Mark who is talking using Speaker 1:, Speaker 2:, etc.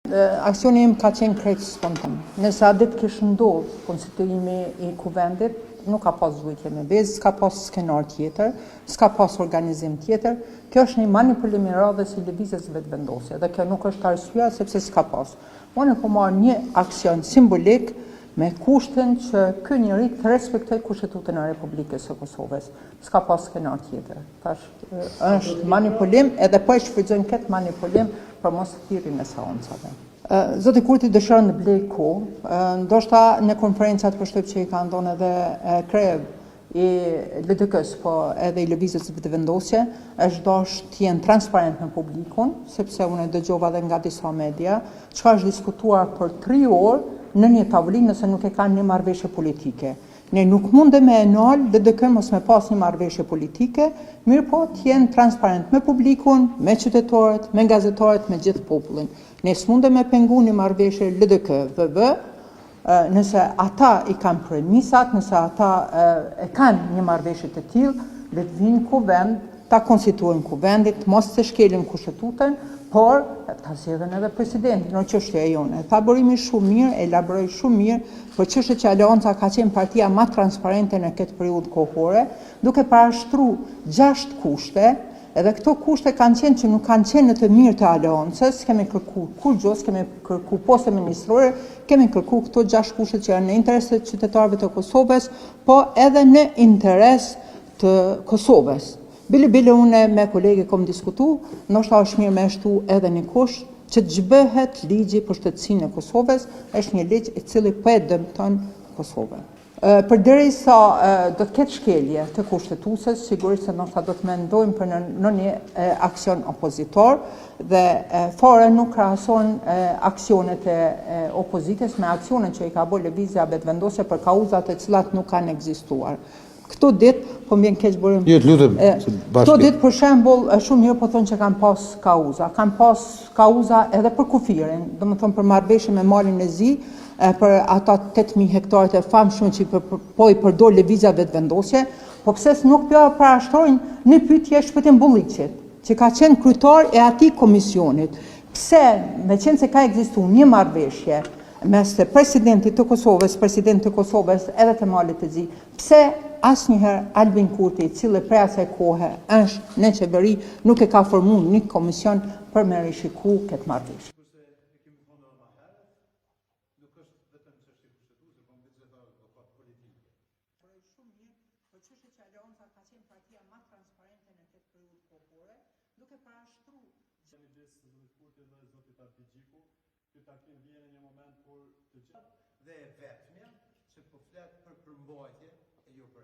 Speaker 1: Aksioni im ka qenë krejt spontan. Nëse a ditë kishë ndodhur konstituimi I kuvendit, nuk ka pas zhvujtje me bezë, s'ka pas skenar tjetër, s'ka pas organizim tjetër. Kjo është një manipulim I radhës I lëvizjes vetëvendosje dhe kjo nuk është arsyeja sepse s'ka pas. Unë po marr një aksion simbolik me kushtin që ky njeri të respektoj Kushtetutën e Republikës së Kosovës. S'ka pas skenar tjetër. Tash është manipulim edhe po e shfrytëzojnë këtë manipulim për mos thirrjen e seancave. Zoti Kurti dëshiron të blej kohë, ndoshta në konferencat përshtyp që I ka ndonë edhe kreu I LDK-s, po edhe I lëvizjes vetëvendosje, është dashur të jenë transparent me publikun, sepse unë e dëgjova edhe nga disa media, çka është diskutuar për 3 orë në një tavolinë nëse nuk e kanë një marrëveshje politike. Ne nuk mundem me nal LDK mos me pas një marrëveshje politike, mirë po të jenë transparent me publikun, me qytetarët, me gazetarët, me gjithë popullin. Ne s'mundem me pengu një marrëveshje LDK-VV, nëse ata I kanë premisat, nëse ata e kanë një marrëveshje të tillë, le të vinë kuvend, ta konstituojnë kuvendit, mos të shkelin Kushtetutën, por ta zgjedhin edhe presidentin, në çështja e jone. Tha burimi shumë mirë, elaboroi shumë mirë, për çështje që Aleanca ka qenë partia më transparente në këtë periudhë kohore, duke parashtruar 6 kushte, edhe këto kushte kanë qenë që nuk kanë qenë në të mirë të Aleancës, kemi kërkuar kurrgjos, kemi kërkuar poste ministrore, kemi kërkuar këto 6 kushte që janë në interes të qytetarëve të Kosovës, po edhe në interes të Kosovës. Bile unë me kolege kom diskutu, ndoshta është mirë me shtu edhe një kusht që të zhbëhet ligji për shtetësinë e Kosovës, është një ligj I cili po e dëmton Kosovën. Përderisa do të ketë shkelje të kushtetuesës, sigurisht se ndoshta do të mendojmë për në një aksion opozitor dhe fare nuk krahasohen aksionet e opozitës me aksionet që I ka bërë lëvizja vetëvendosje për kauzat e cilat nuk kanë ekzistuar. Këto ditë, po mbien keq burim. Këto ditë për shembull, shumë mirë po thonë që kanë pas kauza. Kanë pas kauza edhe për kufirin, domethënë për marrëveshje me malin e zi, për ata 8000 hektarët e famshëm që po I përdor lëvizja vetëvendosje, po pse nuk parashtrojnë një pyetje Shpëtim Bulliqit, që ka qenë kryetar e atij komisionit. Pse, meqense se ka ekzistuar një marrëveshje mes të presidentit të Kosovës edhe të malit të zi, pse asnjëherë Albin Kurti, I cili prej asaj kohe është në qeveri, nuk e ka formuar një komision për me rishikuar këtë marrëveshje.
Speaker 2: Dhe e vetmja që po flet për përmbajtje e jo për